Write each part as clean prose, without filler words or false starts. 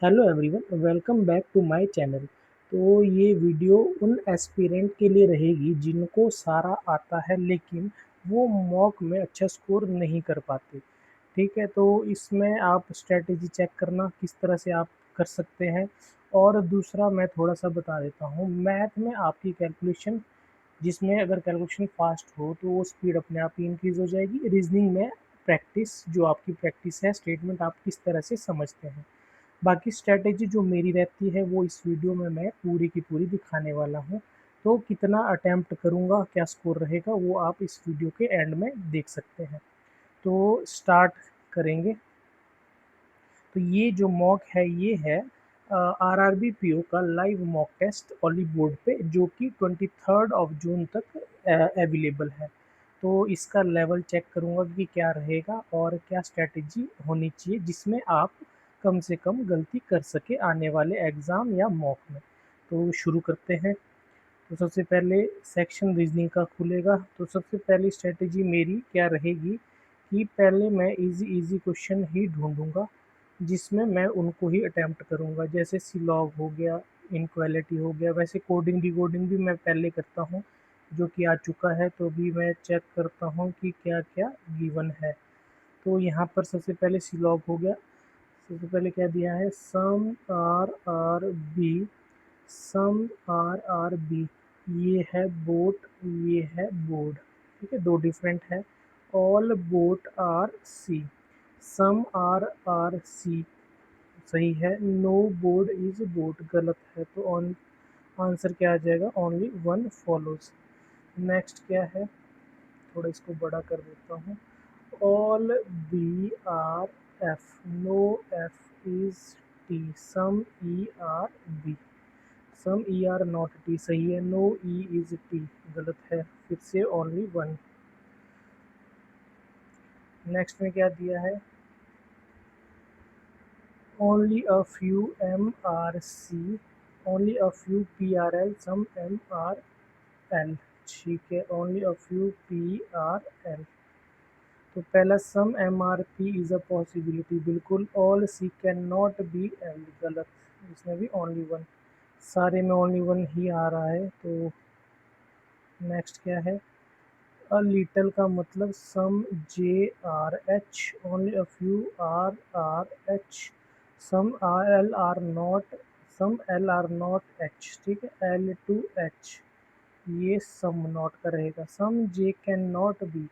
Hello everyone, welcome back to my channel. तो ये video उन एस्पिरेंट के लिए रहेगी जिनको सारा आता है लेकिन वो मॉक में अच्छा स्कोर नहीं कर पाते। ठीक है, तो इसमें आप स्ट्रेटेजी चेक करना किस तरह से आप कर सकते हैं। और दूसरा मैं थोड़ा सा बता देता हूँ, मैथ में आपकी कैलकुलेशन जिसमें अगर कैलकुलेशन फास्ट हो तो वो स्पीड अपने आप ही इंक्रीज हो जाएगी। रीजनिंग में प्रैक्टिस, जो आपकी प्रैक्टिस है, स्टेटमेंट आप किस तरह से समझते हैं। बाकी स्ट्रैटेजी जो मेरी रहती है वो इस वीडियो में मैं पूरी की पूरी दिखाने वाला हूँ। तो कितना अटेम्प्ट करूँगा, क्या स्कोर रहेगा, वो आप इस वीडियो के एंड में देख सकते हैं। तो स्टार्ट करेंगे। तो ये जो मॉक है ये है आरआरबी पीओ का लाइव मॉक टेस्ट ओली बोर्ड पे, जो कि 23 जून तक अवेलेबल है। तो इसका लेवल चेक करूँगा कि क्या रहेगा और क्या स्ट्रैटेजी होनी चाहिए जिसमें आप कम से कम गलती कर सके आने वाले एग्ज़ाम या मॉक में। तो शुरू करते हैं। तो सबसे पहले सेक्शन रीजनिंग का खुलेगा। तो सबसे पहली स्ट्रैटेजी मेरी क्या रहेगी कि पहले मैं इजी इजी क्वेश्चन ही ढूंढूंगा जिसमें मैं उनको ही अटेम्प्ट करूंगा, जैसे सिलॉग हो गया, इनक्वालिटी हो गया। वैसे कोडिंग डिकोडिंग भी मैं पहले करता हूँ जो कि आ चुका है, तो भी मैं चेक करता हूँ कि क्या क्या गिवन है। तो यहाँ पर सबसे पहले सिलॉग हो गया। सबसे पहले क्या दिया है, some are B, some are B. ये है बोट, ये है बोर्ड। ठीक है, दो डिफरेंट है। All boat are C, some are C सही है। नो बोर्ड इज बोट गलत है। तो ऑन आंसर क्या आ जाएगा, ओनली वन फॉलोज। नेक्स्ट क्या है, थोड़ा इसको बड़ा कर देता हूँ। All B are F, no F is T, some E are B, some E are not T सही है। नो ई इज टी गलत है। फिर से ओनली वन। नेक्स्ट में क्या दिया है, only a few M R C, only a few P R L, some M R L. ठीक है, only a few P R L. तो पहला some M R P is a possibility, बिल्कुल। All C can not be L गलत, इसमें भी only one. सारे में ओनली वन ही आ रहा है। तो नेक्स्ट क्या है, अ लिटल का मतलब some J R H, only a few R H, some R L are not, some L are not H. ठीक है, एल टू एच, ये सम नॉट का रहेगा। Some J can not be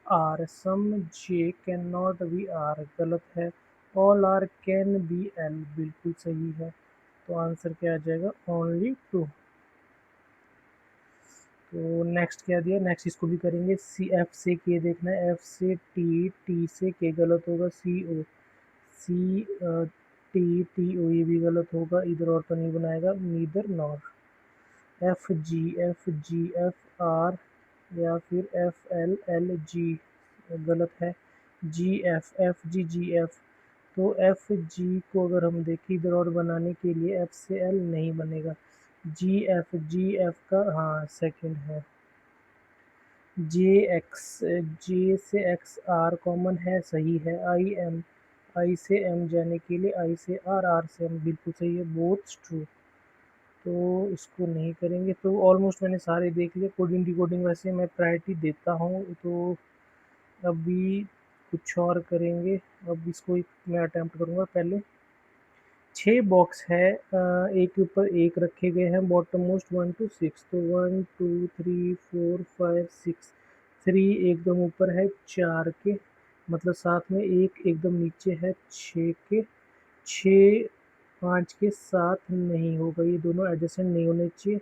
R, some J can not be R गलत है। All R can be L बिल्कुल सही है। तो आंसर क्या आ जाएगा, ओनली टू। तो नेक्स्ट क्या दिया, नेक्स्ट इसको भी करेंगे। सी एफ से के देखना है, एफ से टी, टी से के गलत होगा। सी ओ, सी टी, टी ओ ये भी गलत होगा। इधर और तो नहीं बनाएगा, neither nor. F G, F G F R या फिर एफ एल एल जी गलत है। जी एफ, एफ जी जी एफ। तो एफ जी को अगर हम देखें इधर और बनाने के लिए, एफ से एल नहीं बनेगा। जी एफ, जी एफ का हाँ सेकंड है। जे एक्स, जे से एक्स आर कॉमन है सही है। आई एम, आई से एम जाने के लिए आई से आर से एम बिल्कुल सही है, बोथ ट्रू। तो इसको नहीं करेंगे। तो ऑलमोस्ट मैंने सारे देख लिए। कोडिंग डिकोडिंग वैसे मैं प्रायोरिटी देता हूँ, तो अभी कुछ और करेंगे। अब इसको मैं अटैम्प्ट करूँगा। पहले 6 बॉक्स है, एक के ऊपर एक रखे गए हैं, बॉटम मोस्ट 1 to 6। तो 1 2 3 4 5 6, 3 एकदम ऊपर है 4 के, मतलब साथ में एक एकदम नीचे है 6 के। 6 5 के साथ नहीं होगा, ये दोनों एडजेसेंट नहीं होने चाहिए।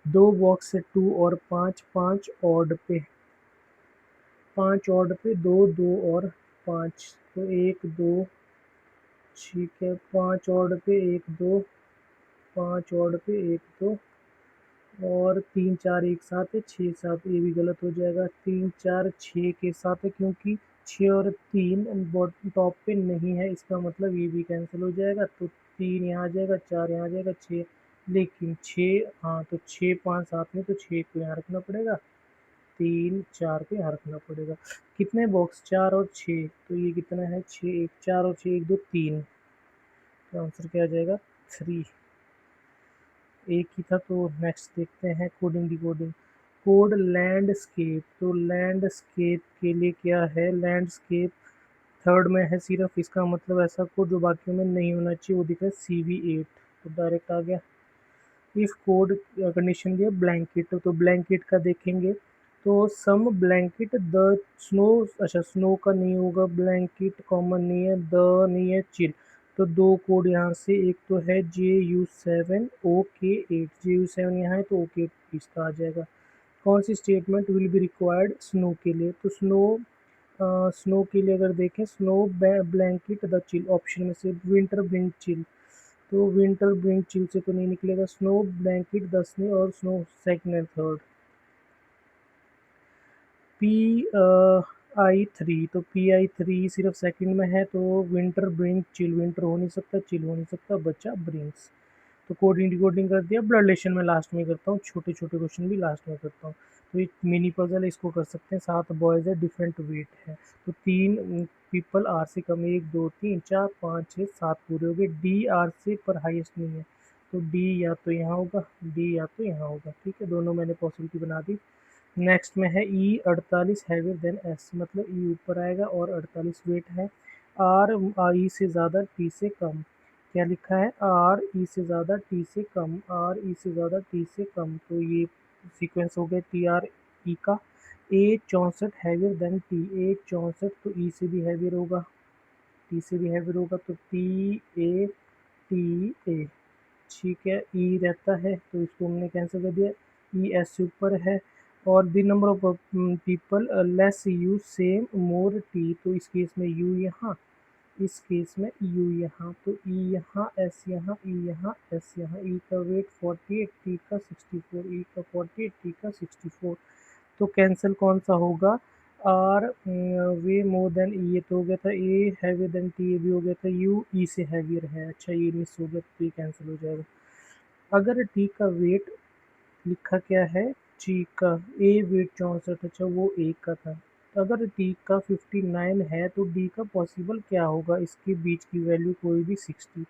2 बॉक्स है 2 और 5, 5 ऑड पे, 5 ऑड पे 2 2 और 5। तो 1 2, ठीक है, 5 ऑड पे 1 2, 5 ऑड पे 1 2 और 3 4 एक साथ है 6 7, ये भी गलत हो जाएगा। 3 4 6 के साथ है, क्योंकि 6 और 3 बॉटम टॉप पे नहीं है, इसका मतलब ये भी कैंसिल हो जाएगा। तो 3 यहाँ आ जाएगा, 4 यहाँ आ जाएगा, 6। लेकिन 6, हाँ तो 6 5 साथ में, तो 6 को यहाँ रखना पड़ेगा, 3 4 को यहाँ रखना पड़ेगा। कितने बॉक्स, 4 और 6। तो ये कितना है, 6 1 4 और 6 1 2 3। तो आंसर क्या आ जाएगा 3। एक ही था तो नेक्स्ट देखते हैं कोडिंग डिकोडिंग। कोड लैंडस्केप, तो लैंडस्केप के लिए क्या है, लैंडस्केप थर्ड में है सिर्फ, इसका मतलब ऐसा कोड जो बाकियों में नहीं होना चाहिए, वो दिखा है CV8, तो डायरेक्ट आ गया। इफ कोड कंडीशन दिया ब्लैंकेट, तो ब्लैंकेट का देखेंगे तो सम ब्लैंकेट द स्नो, अच्छा स्नो का नहीं होगा, ब्लैंकेट कॉमन नहीं है, द नहीं है, चिल। तो दो कोड यहाँ से, एक तो है JU7 OK8, JU7 यहाँ है तो OK8 इसका आ जाएगा। कौन सी statement will be required snow के लिए, तो स्नो के लिए अगर देखें, snow blanket the chill, option में से विंटर ब्रिंग चिल, तो विंटर ब्रिंग चिल से तो नहीं निकलेगा, स्नो ब्लैंकेट 10वीं और snow second and third. PI3, तो PI3 सिर्फ सेकंड में है, तो विंटर ब्रिंग चिल, विंटर हो नहीं सकता, चिल हो नहीं सकता, बचा ब्रिंग्स। तो कोडिंग डिकोडिंग कर दिया, ब्लड रिलेशन में लास्ट में करता हूँ, छोटे छोटे क्वेश्चन भी लास्ट में करता हूँ। तो एक मिनी पजल है, इसको कर सकते हैं। 7 बॉयज़ है, डिफरेंट वेट है, तो 3 पीपल आर से कम, 1 2 3 4 5 6 7 पूरे हो गए। डी आर से पर हाईएस्ट नहीं है, तो डी या तो यहाँ होगा, डी या तो यहाँ होगा, ठीक है, दोनों मैंने पॉसिबिलिटी बना दी। नेक्स्ट में है E48 हैवियर देन S, मतलब E ऊपर आएगा और 48 वेट है। R E से ज़्यादा T से कम, क्या लिखा है, R E से ज़्यादा T से कम, R E से ज़्यादा T से कम, तो ये सीक्वेंस हो गया TR E का। A64 heavier than T, A64 तो E से भी हैवियर होगा, T से भी हैवियर होगा, तो TATA, ठीक है। ई रहता है तो इसको हमने कैंसिल कर दिया, ई एस से ऊपर है। और the number of people less you same more tea, तो इस केस में यू यहाँ, इस केस में यू यहाँ, तो ई यहाँ, एस यहाँ, ई यहाँ, एस यहाँ। ई का वेट 48, टी का 64, ई का 48, टी का 64, तो कैंसिल कौन सा होगा, आर वे मोर देन ई, ये तो हो गया था, ए हैवियर देन टी, ये भी हो गया था, यू ई से हैवियर है, अच्छा ये मिस हो गया तो ये कैंसिल हो जाएगा। अगर टी का वेट लिखा क्या है, टी का ए वेट 64, अच्छा वो एक का था, तो अगर टी का 59 है तो डी का पॉसिबल क्या होगा, इसके बीच की वैल्यू कोई भी 60,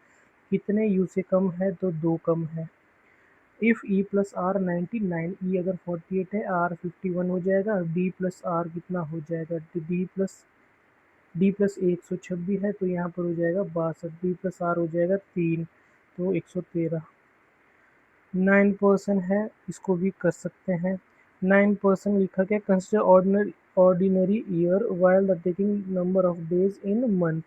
कितने यू से कम है तो 2 कम है। इफ़ ई प्लस आर 99, ई अगर 48 है, आर 51 हो जाएगा, डी प्लस आर कितना हो जाएगा, तो डी प्लस 126 है तो यहाँ पर हो जाएगा 62, डी प्लस आर हो जाएगा 3, तो 113। 9% है, इसको भी कर सकते हैं। 9% लिखा क्या, consider ordinary year while the taking number of days in month,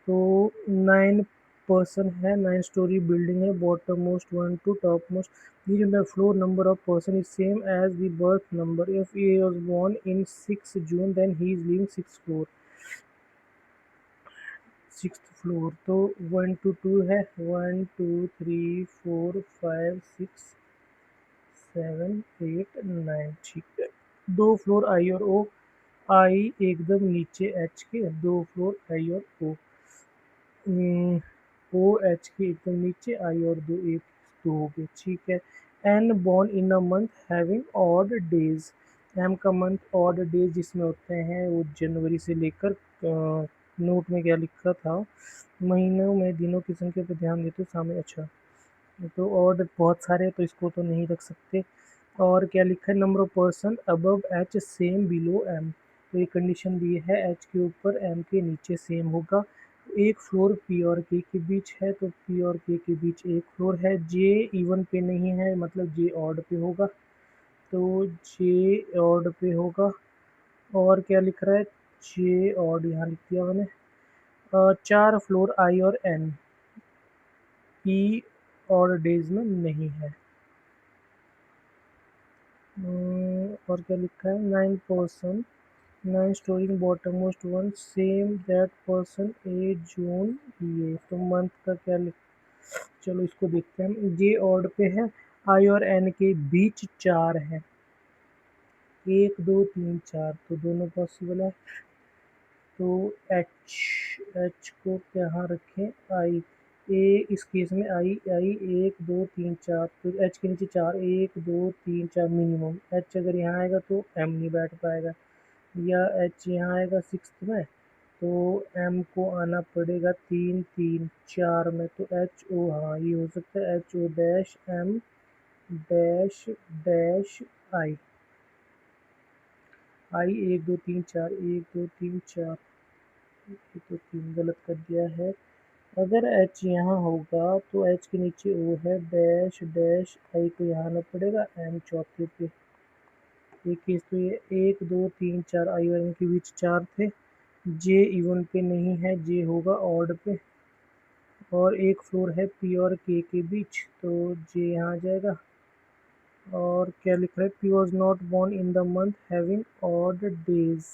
तो 9% है, 9 स्टोरी बिल्डिंग है, bottom most 1 to top most, the floor number of person is same as the birth number, if he was born in 6 June then he is living 6th floor, 6th floor, तो 1 to 2 है, 1 2 3 4 5 6 7 8 9, ठीक है। 2 floor आई और ओ, आई एकदम नीचे H के, 2 floor आई और ओ, O H के एकदम नीचे, आई और दो, एक दो हो गए, ठीक है। N born in a month having odd days, M का मंथ ऑड डेज जिसमें होते हैं वो जनवरी से लेकर, नोट में क्या लिखा था, महीनों में दिनों की संख्या पर ध्यान देते हो सामने, अच्छा तो ऑड बहुत सारे तो इसको तो नहीं रख सकते। और क्या लिखा है, number of person above H same below M, तो ये कंडीशन दी है, एच के ऊपर एम के नीचे सेम होगा। एक फ्लोर पी और के बीच है, तो पी और के बीच एक फ्लोर है। जे इवन पे नहीं है, मतलब जे ऑड पे होगा, तो जे ऑड पे होगा। और क्या लिख रहा है, जे ऑड यहाँ लिख दिया मैंने। 4 फ्लोर आई और एन, पी और डेज में नहीं है। और क्या लिखा है, 9% 9 storing bottom most one same that person A June, ये तो मंथ का क्या लिख, चलो इसको देखते हैं। जे ऑड पे है, आई और एन के बीच 4 है, 1 2 3 4, तो दोनों पॉसिबल है। तो एच, एच को यहाँ रखें, आई, ए इस केस में आई, आई 1 2 3 4, तो एच के नीचे 4, 1 2 3 4 मिनिमम, एच अगर यहाँ आएगा तो एम नहीं बैठ पाएगा, या एच यहाँ आएगा 6th में, तो एम को आना पड़ेगा 3 3 4 में, तो एच ओ, हाँ ये हो सकता है H O dash M dash dash I. I 1 2 3 4, 1 2 3 4, ये तो 3 गलत कर दिया है। अगर एच यहाँ होगा तो एच के नीचे ओ है, डैश डैश आई को यहाँ आना पड़ेगा एम चौथे पे। एक केस तो ये 1 2 3 4 आई और एम के बीच 4 थे। जे इवन पे नहीं है, जे होगा ऑड पे। और एक फ्लोर है पी और के बीच, तो जे यहाँ आ जाएगा। और क्या लिख रहा है, P was not born in the month having odd days.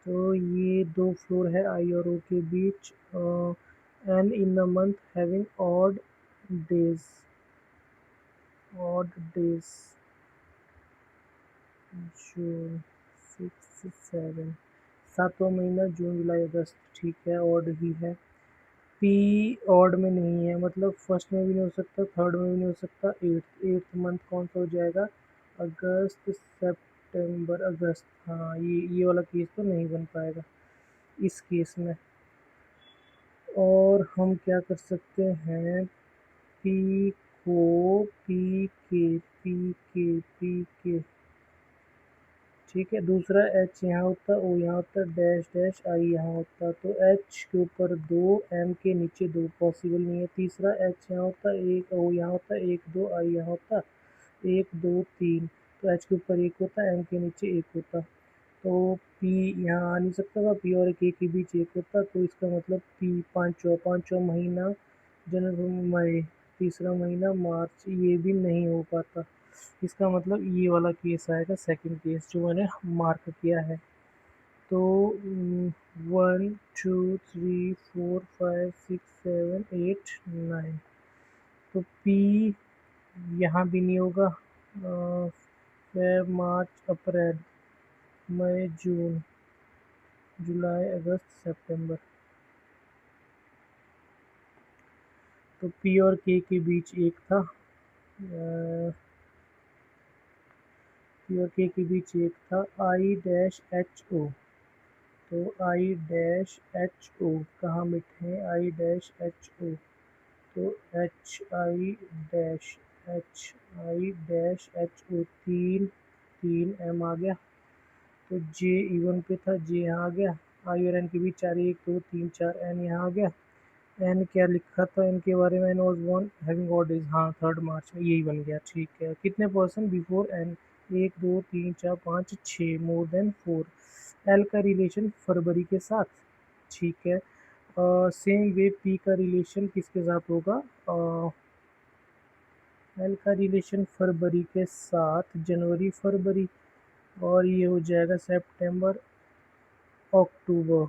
तो ये 2 फ्लोर है आई और ओ के बीच, N in the month having odd days, odd days. June 6 7, सातवां महीना जून जुलाई अगस्त, ठीक है ऑड ही है। पी ऑड में नहीं है, मतलब फर्स्ट में भी नहीं हो सकता, थर्ड में भी नहीं हो सकता। एट्थ मंथ कौन सा हो जाएगा, अगस्त सितंबर अगस्त, हाँ ये वाला केस तो नहीं बन पाएगा इस केस में। और हम क्या कर सकते हैं, पी को पी के, ठीक है। दूसरा एच यहाँ होता, ओ यहाँ होता, डैश डैश आई यहाँ होता, तो एच के ऊपर 2, एम के नीचे 2 पॉसिबल नहीं है। तीसरा एच यहाँ होता, एक ओ यहाँ होता, 1 2 आई यहाँ होता, 1 2 3, तो एच के ऊपर 1 होता, एम के नीचे 1 होता, तो पी यहाँ आ नहीं सकता था। पी और के बीच 1 होता, तो इसका मतलब पी पाँचवा महीना जनवरी मई, तीसरा महीना मार्च, ये भी नहीं हो पाता। इसका मतलब ये वाला केस आएगा, सेकंड केस जो मैंने मार्क किया है। तो 1 2 3 4 5 6 7 8 9, तो पी यहाँ भी नहीं होगा। मार्च अप्रैल मई जून जुलाई अगस्त सितंबर, तो पी और के बीच 1 था, पी और के बीच 1 था। आई डैश एच ओ, तो आई डैश एच ओ कहाँ मिटे हैं, आई डैश एच ओ, तो dash H H O 3 3 M आ गया। तो जे इवन पे था, जे यहाँ आ गया। आई और एन के बीच 4 1 2 3 4, एन यहाँ आ गया। एन क्या लिखा था एन के बारे में, N was born having odd days, हाँ 3 मार्च में, यही बन गया, ठीक है। कितने person before N, 1 2 3 4 5 6, more than 4। L का रिलेशन फरवरी के साथ, ठीक है। सेम वे पी का रिलेशन किसके साथ होगा, एल का रिलेशन फरवरी के साथ, जनवरी फरवरी, और ये हो जाएगा सितंबर अक्टूबर।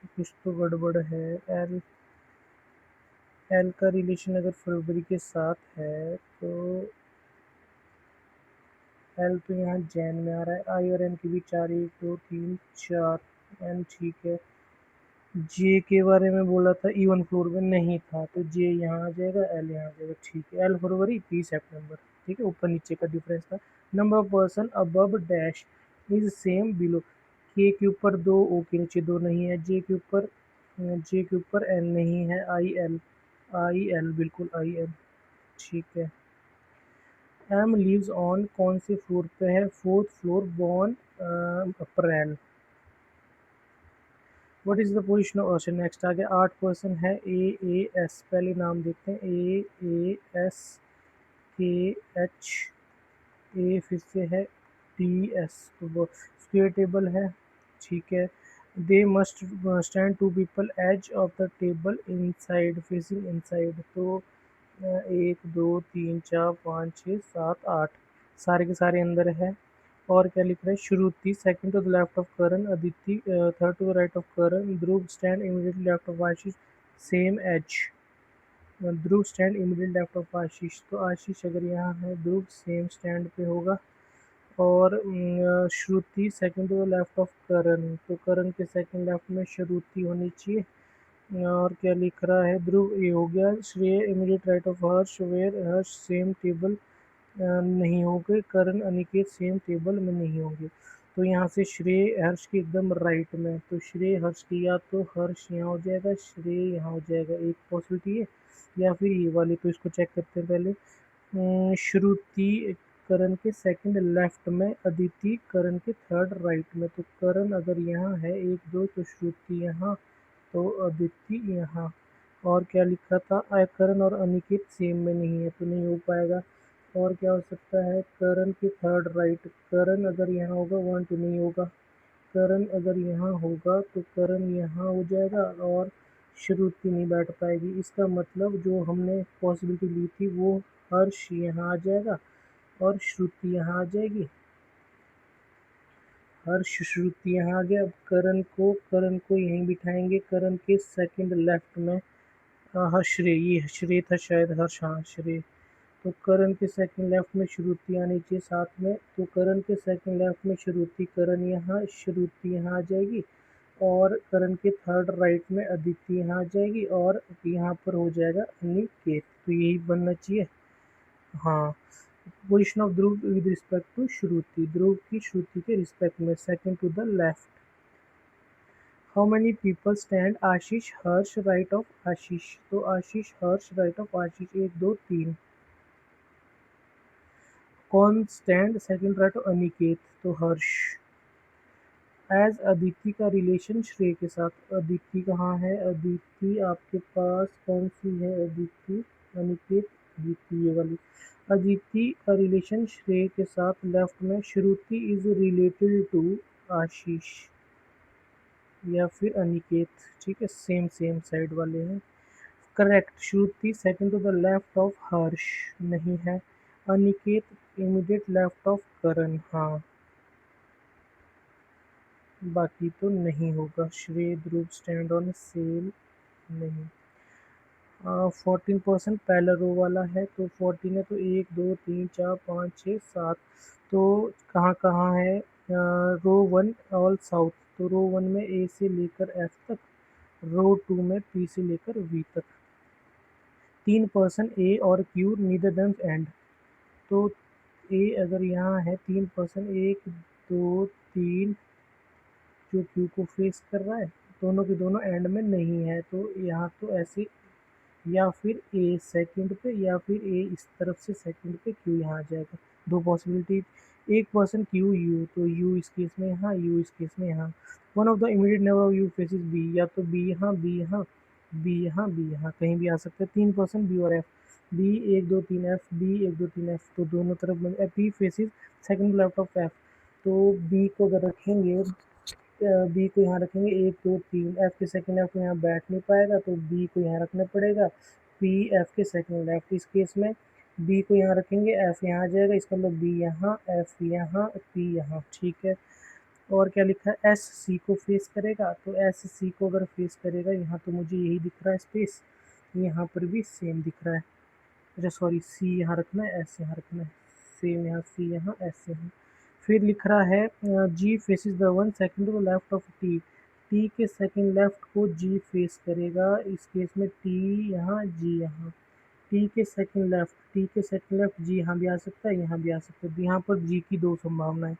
कुछ तो गड़बड़ है। एल का रिलेशन अगर फरवरी के साथ है तो एल तो यहाँ जैन में आ रहा है। आई और एन के बीच 4 1 2 3 4, एन ठीक है। जे के बारे में बोला था इवन फ्लोर में नहीं था, तो जे यहाँ आ जाएगा, एल यहाँ आ जाएगा, ठीक है। एल फरवरी, पी सितंबर, ठीक है, ऊपर नीचे का डिफरेंस था। Number of person above dash is same below, के ऊपर 2, ओ के नीचे 2 नहीं है, जे के ऊपर एल नहीं है, आई एल बिल्कुल आई एल, ठीक है। एम लिव्स ऑन कौन से फ्लोर पे है, 4th floor, born April. What is the position of Arshan, next आ गया। 8 पर्सन है, ए एस, पहले नाम देखते हैं, ए एस के एच, ए फिर से है टी एस, तो वो स्क्वेयर टेबल है, ठीक है। They must stand 2 people edge of the table inside, facing inside, तो 1 2 3 4 5 6 7 8, सारे के सारे अंदर है। और क्या लिख रहे हैं, Shruti second to the left of Karan, Aditi third to the right of Karan, Dhruv stand immediately left of Ashish, same age. Dhruv stand immediate left of Ashish, तो आशीष अगर यहाँ है, ध्रुव सेम स्टैंड पे होगा। और Shruti second to the left of Karan, तो करण के सेकंड लेफ्ट में श्रुति होनी चाहिए। और क्या लिख रहा है, ध्रुव ये हो गया। Shrey immediate right of Harsh, where Harsh same table नहीं होंगे, करण अनिकेत सेम टेबल में नहीं होंगे। तो यहाँ से श्रेय हर्ष के एकदम राइट में, तो श्रेय हर्ष की, या तो हर्ष यहाँ हो जाएगा, श्रेय यहाँ हो जाएगा, एक पॉसिबिलिटी है, या फिर ये वाली। तो इसको चेक करते हैं पहले। श्रुति करण के सेकंड लेफ्ट में, अदिति करण के थर्ड राइट में। तो करण अगर यहाँ है 1 2, तो श्रुति यहाँ, तो अदिति यहाँ। और क्या लिखा था, करण और अनिकेत सेम में नहीं है, तो नहीं हो पाएगा। और क्या हो सकता है, करण के थर्ड राइट, करण अगर यहाँ होगा 1 2 नहीं होगा, करण अगर यहाँ होगा तो करण यहाँ हो जाएगा और श्रुति नहीं बैठ पाएगी। इसका मतलब जो हमने पॉसिबिलिटी ली थी वो हर्ष यहाँ आ जाएगा और श्रुति यहाँ आ जाएगी। हर्ष श्रुति यहाँ आ गया। अब करण को यहीं बिठाएंगे, करण के सेकंड लेफ्ट में। हाँ श्रेय, ये श्रेय था शायद, हर्ष, हाँ श्रेय। तो करण के सेकंड लेफ्ट में श्रुति आनी चाहिए साथ में, तो करण के सेकंड लेफ्ट में श्रुति, करण यहाँ, श्रुति यहाँ आ जाएगी। और करण के थर्ड राइट में अदिति यहाँ आ जाएगी और यहाँ पर हो जाएगा अनिकेत। तो यही बनना चाहिए। हाँ, position of Dhruv with respect to Shruti, Dhruv की श्रुति के रिस्पेक्ट में, second to the left. How many people stand Ashish Harsh right of Ashish, तो आशीष हर्ष राइट ऑफ आशीष, 1 2 3। कौन stand second right of Aniket, तो हर्ष। एज अदिति का रिलेशन श्रेय के साथ, अदिति कहाँ है, अदिति आपके पास कौन सी है, अदिति, अनिकेत, अदिति ये वाली। अदिति का रिलेशन श्रेय के साथ लेफ्ट में, श्रुति इज रिलेटेड टू आशीष या फिर अनिकेत, ठीक है, सेम सेम साइड वाले हैं। Correct, Shruti second to the left of Harsh नहीं है, Aniket immediate left of Karan, हाँ, बाकी तो नहीं होगा। श्रेय ध्रुव स्टैंड ऑन सेल नहीं। 14% पहला रो वाला है, तो 14 है, तो 1 2 3 4 5 6 7। तो कहाँ कहाँ है, रो 1 ऑल साउथ, तो रो 1 में ए से लेकर एफ तक, रो 2 में पी से लेकर वी तक। 3% ए और क्यू नीदर देम एंड, तो ए अगर यहाँ है 3%, 1 2 3 जो क्यू को फेस कर रहा है, दोनों के दोनों एंड में नहीं है, तो यहाँ तो ऐसे, या फिर ए सेकंड पे या फिर ए इस तरफ से सेकंड पे, क्यू यहाँ आ जाएगा। दो पॉसिबिलिटी, 1% क्यू यू, तो यू इस केस में यहाँ, यू इस केस में यहाँ। One of the immediate neighbour of U faces B, या तो बी यहाँ, बी यहाँ, बी यहाँ, बी यहाँ, कहीं भी आ सकता है। 3% बी और F, B 1 2 3 F, B 1 2 3 F, तो दोनों तरफ B faces second left of F, तो बी को अगर रखेंगे, बी को यहाँ रखेंगे 1 2 3, एफ के सेकंड लेफ्ट में यहाँ बैठ नहीं पाएगा, तो बी को यहाँ रखना पड़ेगा, पी एफ के सेकंड लेफ्ट। इस केस में बी को यहाँ रखेंगे, एफ यहाँ आ जाएगा, इसका मतलब बी यहाँ, एफ यहाँ, पी यहाँ, ठीक है। और क्या लिखा है, एस सी को फेस करेगा, तो एस सी को अगर फेस करेगा, यहाँ तो मुझे यही दिख रहा है स्पेस, यहाँ पर भी सेम दिख रहा है। अच्छा सॉरी, सी यहाँ रखना है, एस यहाँ रखना है, सेम यहाँ, सी यहाँ, एस यहाँ। फिर लिख रहा है G faces the one second to the left of T, T के सेकंड लेफ्ट को जी फेस करेगा, इस केस में टी यहाँ, जी यहाँ। टी के सेकंड लेफ्ट, टी के सेकंड लेफ्ट जी यहाँ भी आ सकता है, यहाँ भी आ सकता है, यहाँ पर जी की 2 संभावनाएं।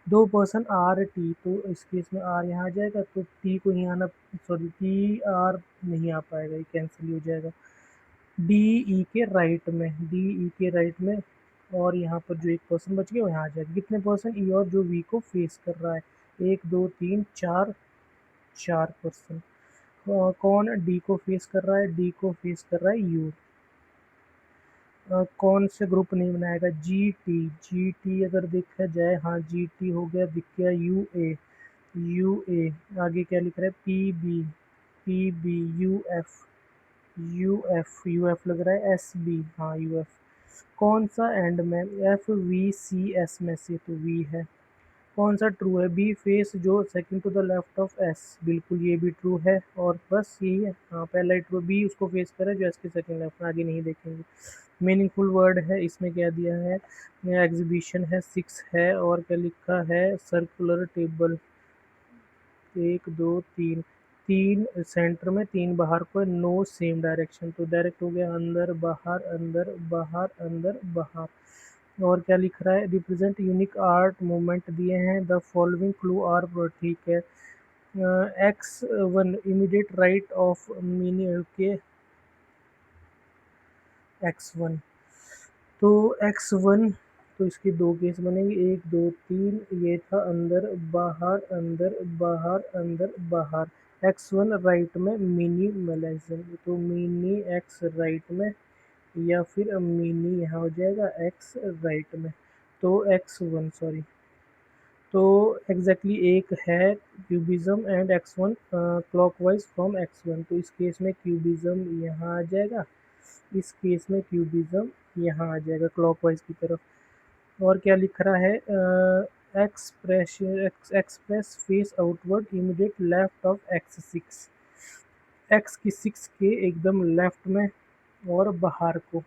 2% आर टी, तो इस केस में आर यहाँ आ जाएगा, तो टी को यहाँ आना, सॉरी टी आर नहीं आ पाएगा, ये कैंसिल हो जाएगा। डी ई के राइट में, डी ई के राइट में, और यहाँ पर जो 1% बच गया वो यहाँ आ जाएगा। कितने परसेंट, ई और जो वी को फेस कर रहा है, 1 2 3 4, 4%। कौन डी को फेस कर रहा है, डी को फेस कर रहा है यू। कौन से ग्रुप नहीं बनाएगा, जी टी, जी टी अगर देखा जाए, हाँ जी टी हो गया, दिख गया यू ए, यू ए। आगे क्या लिख रहा है, P B, P B, U F, U F, U F लग रहा है, एस बी, हाँ यू एफ। कौन सा एंड में, एफ वी सी एस में से, तो वी है। कौन सा ट्रू है, बी फेस जो second to the left of S, बिल्कुल ये भी ट्रू है, और बस यही है, हाँ पहला ही ट्रू, बी उसको फेस करे जो एस के सेकंड लेफ्ट में, आगे नहीं देखेंगे। मीनिंगफुल वर्ड है, इसमें क्या दिया है, एग्जीबिशन है, 6 है, और क्या लिखा है, सर्कुलर टेबल, 1 2 3, 3 सेंटर में, 3 बाहर को, नो सेम डायरेक्शन, तो डायरेक्ट हो गया अंदर बाहर अंदर बाहर अंदर बाहर। और क्या लिख रहा है, रिप्रेजेंट यूनिक आर्ट मूवमेंट दिए हैं, द फॉलोइंग क्लू आर, ठीक है। X1 इमीडिएट राइट ऑफ मीनी के X1, तो X1, तो इसके दो केस बनेंगे, 1 2 3, ये था अंदर बाहर अंदर बाहर अंदर बाहर। X1 राइट में मिनिमलिज्म, तो मिनी X राइट में, या फिर मिनी यहाँ हो जाएगा X राइट में, तो X1 सॉरी, तो एग्जैक्टली एक है cubism and X1 clockwise from X1, तो इस केस में क्यूबिज्म यहाँ आ जाएगा, इस केस में क्यूबिज्म यहाँ आ जाएगा क्लॉकवाइज की तरफ। और क्या लिख रहा है, express face outward immediate left of X6, x की 6 के एकदम लेफ्ट में और बाहर को।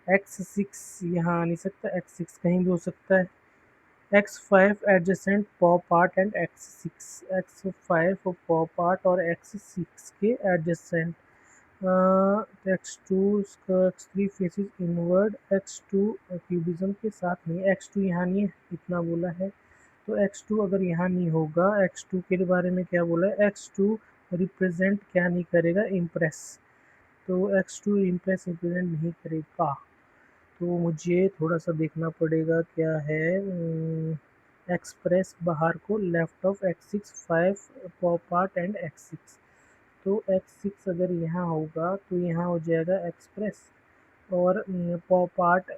X6 यहाँ आ नहीं सकता, X6 कहीं भी हो सकता है। X5 adjacent pop art and X6, X5 pop art और X6 के adjacent. X2 X3 faces inward, X2 cubism के साथ नहीं, X2 यहाँ नहीं है, इतना बोला है, तो X2 अगर यहाँ नहीं होगा, X2 के बारे में क्या बोला है, X2 रिप्रेजेंट क्या नहीं करेगा, इम्प्रेस, तो X2 इम्प्रेस रिप्रेजेंट नहीं करेगा, तो मुझे थोड़ा सा देखना पड़ेगा क्या है। एक्सप्रेस बाहर को left of X6, 5 pop art and X6, तो X6 अगर यहाँ होगा तो यहाँ हो जाएगा एक्सप्रेस, और pop art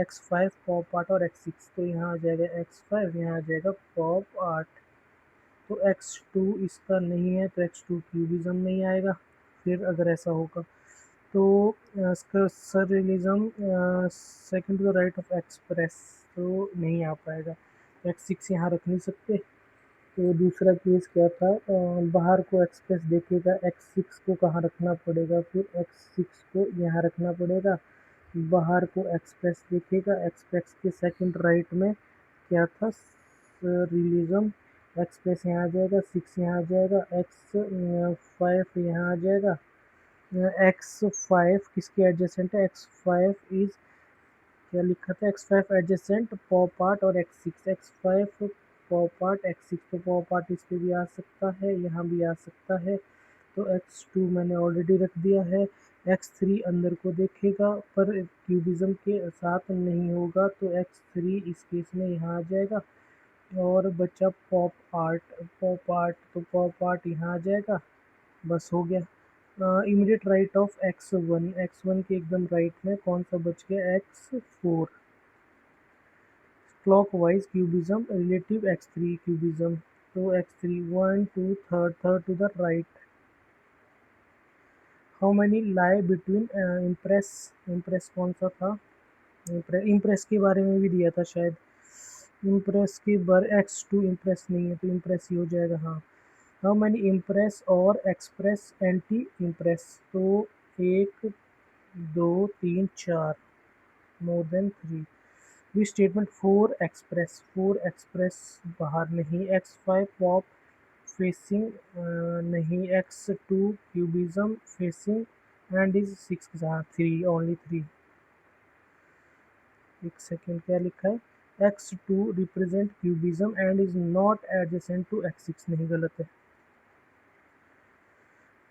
X5 pop art और X6, तो यहाँ आ जाएगा X5, यहाँ आ जाएगा पॉप आर्ट, तो X2 इसका नहीं है, तो X2 क्यूबिज्म नहीं आएगा फिर अगर ऐसा होगा, तो इसका surrealism second to the right of express, तो नहीं आ पाएगा, X6 यहाँ रख नहीं सकते। तो दूसरा केस क्या था, बाहर को एक्सप्रेस देखेगा, X6 को कहाँ रखना पड़ेगा, फिर X6 को यहाँ रखना पड़ेगा, बाहर को एक्सप्रेस देखेगा, एक्सप्रेस के सेकंड राइट में क्या था, रिलीजम, एक्सप्रेस यहाँ आ जाएगा, 6 यहाँ आ जाएगा, X5 यहाँ आ जाएगा, X5 किसके एडजेसेंट है, X5 इज, क्या लिखा था, X5 एडजेसेंट पॉप आर्ट और X6, X5 pop art X6, तो पॉप आर्ट इस पे भी आ सकता है, यहाँ भी आ सकता है, तो X2 मैंने ऑलरेडी रख दिया है। X3 अंदर को देखेगा पर क्यूबिज्म के साथ नहीं होगा, तो X3 इस केस में यहाँ आ जाएगा, और बचा पॉप आर्ट, पॉप आर्ट, तो पॉप आर्ट यहाँ आ जाएगा, बस हो गया। Immediate right of X1, X1 के एकदम राइट में कौन सा बच गया, X4, clockwise cubism relative X3 cubism, तो X3 1 2 third to the right. How many lie between impress, impress कौन सा था, इम्प्रेस के बारे में भी दिया था शायद, इम्प्रेस के बारे, X2 इम्प्रेस नहीं है तो इम्प्रेस ही हो जाएगा, हाँ। हाउ मैनी इम्प्रेस और एक्सप्रेस एंटी इम्प्रेस, तो 1 2 3 4, more than 3, V statement 4 express, 4 express बाहर नहीं, X5 पॉप फेसिंग नहीं, X2 cubism facing and is 6 के साथ, 3 ओनली 3, एक सेकेंड क्या लिखा है, X2 represent cubism and is not adjacent to X6, नहीं गलत है।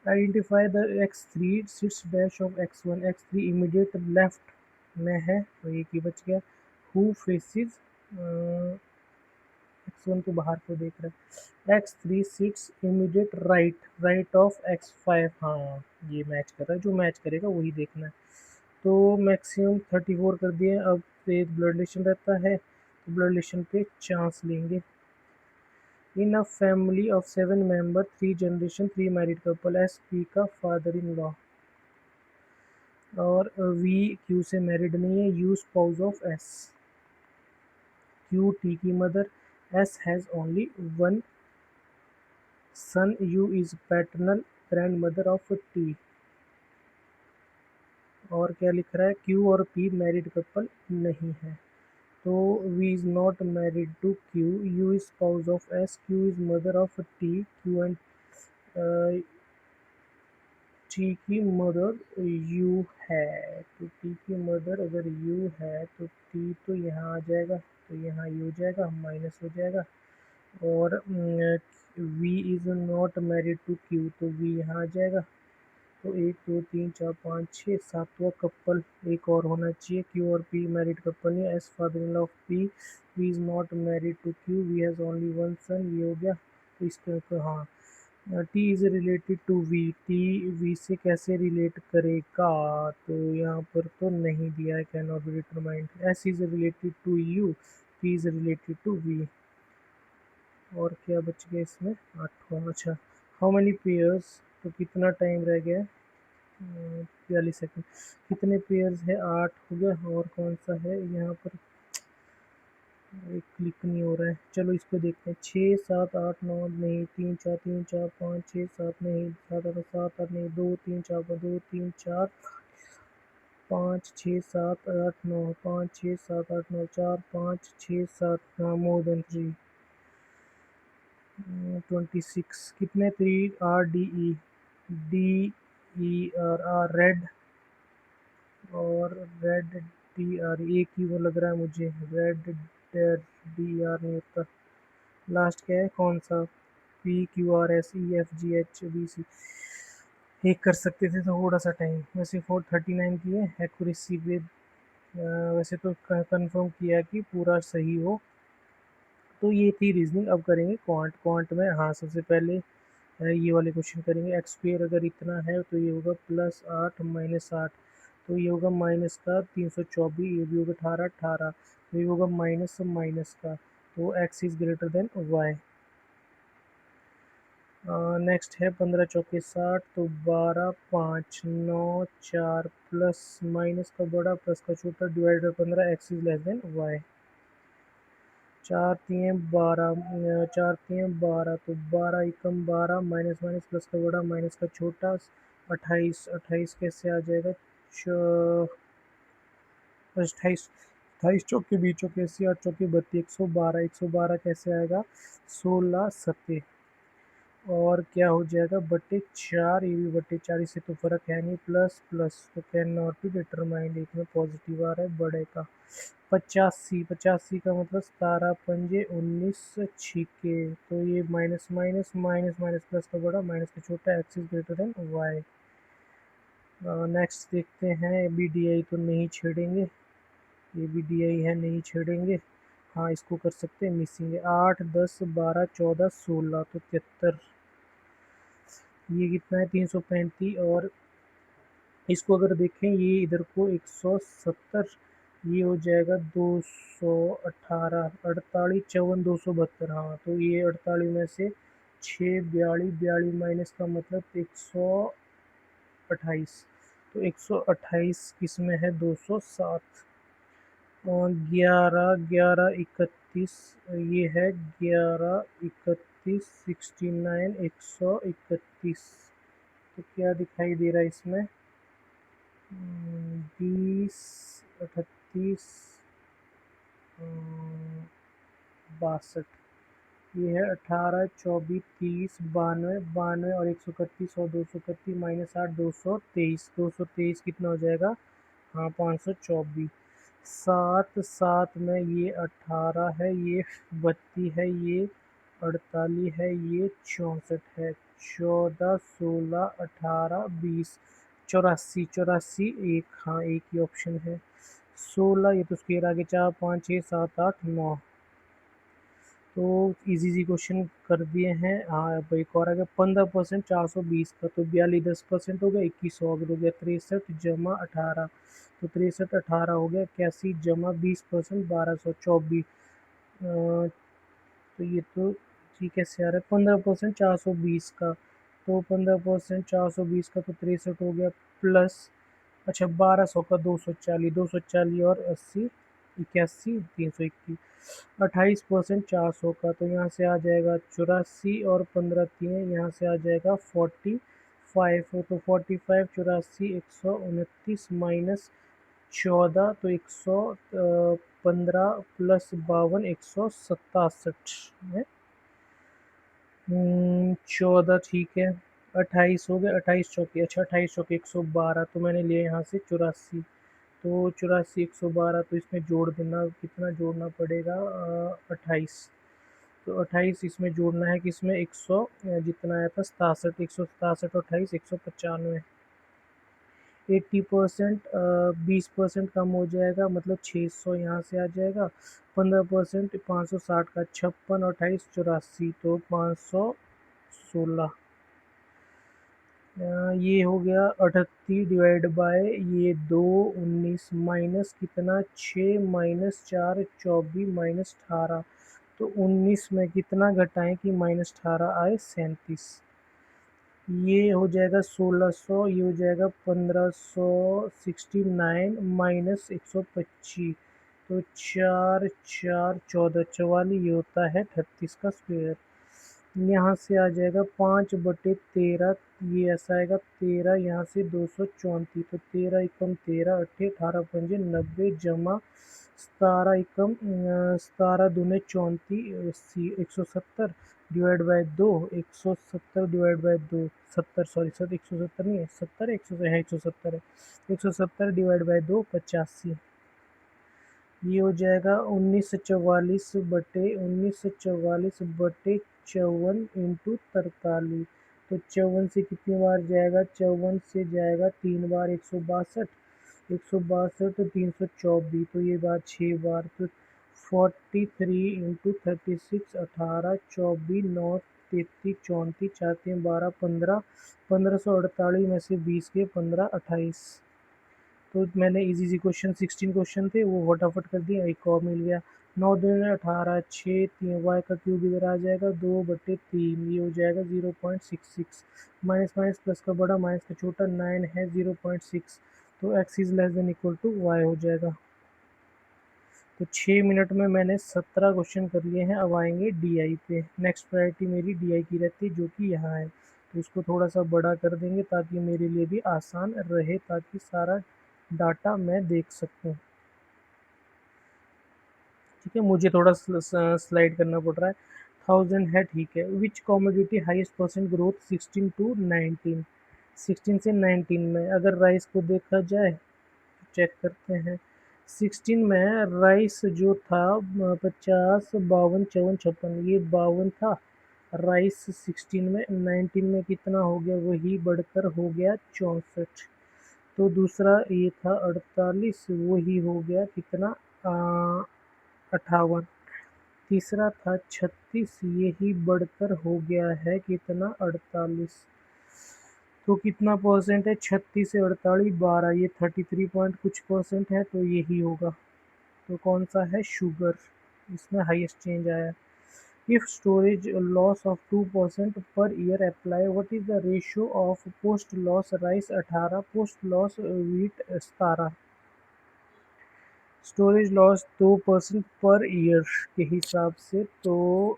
Identify the X3 sits dash of X1, X3 immediate left में है, तो एक ही बच गया। हु फेसिस, X1 तो बाहर को देख रहा है, X3 sits immediate right, right of X5, हाँ ये मैच कर रहा है, जो मैच करेगा वही देखना है, तो मैक्सिमम 34 कर दिए, अब तेज ब्लड रिलेशन रहता है, तो ब्लड रिलेशन पे चांस लेंगे। In a family of 7 member, 3 generation, 3 married couple, S P का फादर इन लॉ, और वी क्यू से मैरिड नहीं है, U spouse of S, Q T की मदर, S has only one son, U is paternal grandmother of T, और क्या लिख रहा है, क्यू और पी मैरिड कपल नहीं है, तो V is not married to Q, U is spouse of S, Q is mother of T, Q and T की मदर यू है, तो टी की मदर अगर यू है तो टी तो यहाँ आ जाएगा, तो यहाँ यू हो जाएगा, माइनस हो जाएगा। और V is not married to Q, तो वी यहाँ आ जाएगा। तो 1 2 3 4 5 6 सातवां कपल एक और होना चाहिए, क्यू और पी मैरिड कपल है। S father in law of P, V is not married to Q, V has only one son, ये हो गया। तो इसका हाँ, T is related to V, T V से कैसे रिलेट करेगा, तो यहाँ पर तो नहीं दिया है, can not be determined. S is related to U, P is related to V. और क्या बच गया इसमें, आठवां। अच्छा, हाउ मैनी पेयर्स, तो कितना टाइम रह गया है, 42 सेकेंड। कितने पेयर्स है, 8 हो गया। और कौन सा है यहाँ पर, एक क्लिक नहीं हो रहा है। चलो इसको देखते हैं, 6 7 8 9 नहीं, 3 4 5 6 7 नहीं, 7 8 नहीं, 2 3 4 2 3 4 5 6 7 8 9, 5 6 7 8 9, 4 5 6 7, हाँ मोर देन 3। 26 कितने, 3 RDE, DERR रेड, और रेड DR एक ही वो लग रहा है मुझे, रेड DR नहीं होता। लास्ट क्या है, कौन सा, PQRSEFGHBC। एक कर सकते थे तो थोड़ा सा टाइम। वैसे 439 की है एक्यूरेसी पे, वैसे तो कंफर्म किया कि पूरा सही हो। तो ये थी रीजनिंग। अब करेंगे क्वांट। क्वांट में हाँ, सबसे पहले ये वाले क्वेश्चन करेंगे। एक्स स्क्वेयर अगर इतना है तो ये होगा +8 -8, तो ये होगा माइनस का 324, ये भी होगा 18 18, तो ये होगा माइनस माइनस का, तो X is greater than Y. Next है 15 चौके 60, तो 12 5 9 4 प्लस माइनस का बड़ा प्लस का छोटा divide by 15, X is less than Y. 4 3 12, 4 3 12, तो 12 एकम 12, माइनस माइनस प्लस का बड़ा माइनस का छोटा 28। 28 कैसे आ जाएगा, 28 28 चौके 20 चौके 80, 8 चौके 32, 112। 112 कैसे आएगा, 16 सत्ते, और क्या हो जाएगा बटे 4, ये भी बटे 4, इससे तो फर्क है नहीं, प्लस प्लस तो कैन नॉट बी डिटरमाइंड, एक में पॉजिटिव आ रहा है बड़े का। 85 85 का मतलब 17 पंजे 19 छीके, तो ये minus minus minus minus plus का बड़ा माइनस का छोटा, X is greater than Y. Next देखते हैं, BDI तो नहीं छेड़ेंगे, ये BDI है नहीं छेड़ेंगे। हाँ इसको कर सकते हैं, मिसिंग है 8 10 12 14 16, तो 73। ये कितना है, 335, और इसको अगर देखें ये इधर को 170, ये हो जाएगा 218, 48 54 272। हाँ तो ये 48 में से 6 42 42 माइनस का मतलब 128, तो 128 किस में है, 207। और 11 11 31, ये है 11 31 69 131, तो क्या दिखाई दे रहा है इसमें, 20 38 62, ये है 18 24 30 92 92 और 131 और 231 -8 223, 223 कितना हो जाएगा, हाँ 524। 7 7 में ये 18 है, ये 32 है, ये 48 है, ये 64 है, 14 16 18 20 84 84, एक हाँ एक ही ऑप्शन है। 16, ये तो स्क्वायर आगे 4 5 6 7 8 9, तो इजी इजी क्वेश्चन कर दिए हैं। हाँ अब एक और आ गया 15% 420 का, तो 42 10% हो गया, 21 हो गया 63 जमा 18, तो 63 18 हो गया 81 जमा 20% 1224। तो ये तो ठीक कैसे आ रहा है, 15% 420 का, तो 15% 420 का तो 63 हो गया, प्लस अच्छा 1200 का 240, 240 और 80 81 321, 28% 400 का, तो यहाँ से आ जाएगा 84, और 15 3 यहाँ से आ जाएगा 45, तो 45 84 129 माइनस 14, तो 115 प्लस 52 167 है। 14 ठीक है, 28 हो गया, 28 चौके, अच्छा 28 चौके 112, तो मैंने लिया यहाँ से 84। तो 84 112, तो इसमें जोड़ देना, कितना जोड़ना पड़ेगा, 28। तो 28 इसमें जोड़ना है, किसमें 100 जितना आया था 67, 167 28 195। 80% 20% कम हो जाएगा, मतलब 600 यहाँ से आ जाएगा। 15% 560 का 56, 28 84, तो 516। ये हो गया 38 डिवाइड बाय ये 2, 19 माइनस कितना 6 माइनस 4 24 माइनस 18। तो 19 में कितना घटाएं कि माइनस 18 आए 37। ये हो जाएगा 1600, ये हो जाएगा 1569 माइनस 125। तो 4 4 14 44, ये होता है 38 का स्क्वायर। यहाँ से आ जाएगा 5/13, ये ऐसा आएगा 13, यहाँ से 234, तो 13 एकम 13 अट्ठे 18 पंजे 90 जमा 17 एकम 17 दूने 34 170 divide by 2, 170 divide by 2 70, sorry sir 170 नहीं है, 70 है, 170 है, 170 डिवाइड बाय 2 85। ये हो जाएगा 1944/54 इंटू 43। तो 54 से कितनी बार जाएगा, 54 से जाएगा 3 बार, 162, 162 तो 324, तो ये बात 6 बार। तो 43 इंटू 36 18 24 9 33 34 4 3 12 15, 1548 में से 20 के 15 28। तो मैंने इजी इजी क्वेश्चन 16 क्वेश्चन थे वो फटाफट कर दिया, एक और मिल गया। 9 दूनी 18, 6 3 वाई का क्यूब इधर आ जाएगा 2/3, ये हो जाएगा 0.66। माइनस माइनस प्लस का बड़ा माइनस का छोटा 9 है 0.6, तो X is less than equal to Y हो जाएगा। तो 6 मिनट में मैंने 17 क्वेश्चन कर लिए हैं। अब आएंगे डीआई पे। नेक्स्ट प्रायोरिटी मेरी डीआई की रहती है, जो कि यहाँ है, तो इसको थोड़ा सा बड़ा कर देंगे ताकि मेरे लिए भी आसान रहे, ताकि सारा डाटा मैं देख सकूं। ठीक है, मुझे थोड़ा स्लाइड करना पड़ रहा है। 1000 है, ठीक है। Which commodity highest percent growth 16 to 19, 16 से 19 में अगर राइस को देखा जाए, चेक करते हैं। 16 में राइस जो था 50 52 54 56, ये 52 था राइस 16 में। 19 में कितना हो गया, वही बढ़कर हो गया 64। तो दूसरा ये था 48, वही हो गया कितना 58। तीसरा था 36, यही बढ़कर हो गया है कितना 48। तो कितना परसेंट है 36 से 48 12, ये 33 पॉइंट कुछ परसेंट है, तो यही होगा। तो कौन सा है, शुगर, इसमें हाईएस्ट चेंज आया। If storage loss of 2% per year apply, what is the ratio of post loss rice 18 post loss wheat 17। Storage loss 2% per year के हिसाब से, तो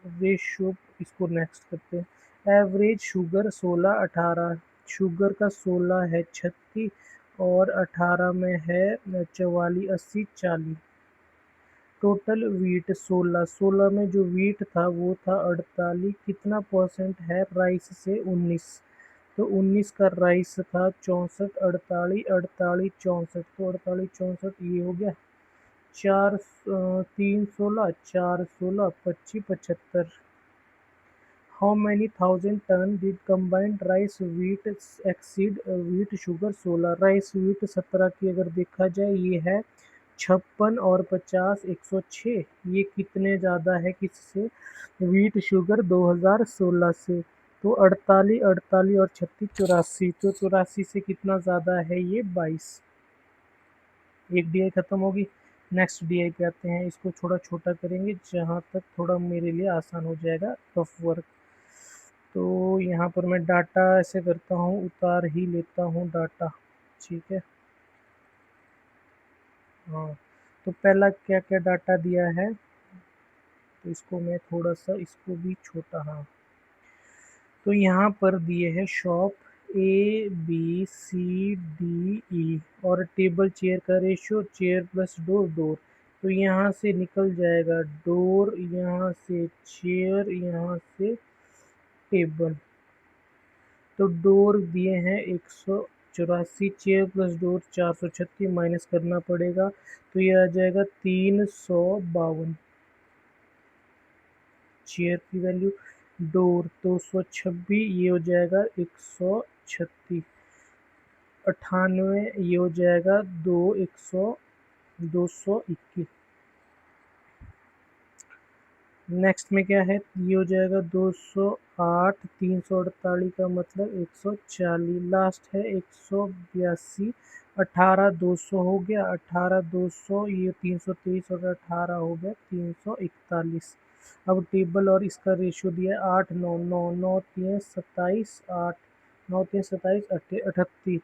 रेशियो इसको नेक्स्ट करते हैं। एवरेज शुगर 16 18, शुगर का 16 है 36 और 18 में है 44 80 40। टोटल वीट 16, 16 में जो वीट था वो था 48, कितना परसेंट है राइस से 19, तो 19 का राइस था 64, 48 48 64, तो 48 64 ये हो गया 4 3 16 4 16 25 75। How many thousand ton did combined rice wheat exceed wheat sugar 16। Rice wheat 17 की अगर देखा जाए, ये है 56 और 50 106, ये कितने ज़्यादा है किससे, वीट शुगर 2016 से। तो 48 48 और 36 84, तो 84 से कितना ज़्यादा है ये 22। एक डीआई ख़त्म होगी। नेक्स्ट डीआई पे आते हैं, इसको थोड़ा छोटा करेंगे जहाँ तक थोड़ा मेरे लिए आसान हो जाएगा रफ वर्क। तो यहाँ पर मैं डाटा ऐसे करता हूँ, उतार ही लेता हूँ डाटा, ठीक है। हाँ, तो पहला क्या क्या डाटा दिया है, तो इसको मैं थोड़ा सा इसको भी छोटा, हाँ, तो यहाँ पर दिए हैं shop A B C D E और टेबल चेयर का ratio, chair plus door door, तो यहाँ से निकल जाएगा डोर, यहाँ से चेयर, यहाँ से टेबल। तो डोर दिए हैं 184, चेयर प्लस डोर 436 माइनस करना पड़ेगा, तो ये आ जाएगा 352 चेयर की वैल्यू। डोर 226, ये हो जाएगा 136, 98 ये हो जाएगा 221। नेक्स्ट में क्या है, ये हो जाएगा 208, 348 का मतलब 140, लास्ट है 182, 18 200 हो गया, 18 200 ये 323 और 18 हो गया 341। अब टेबल और इसका रेशियो दिया है 8 9 9 9 3 27 8 9 3 27 अठत्ती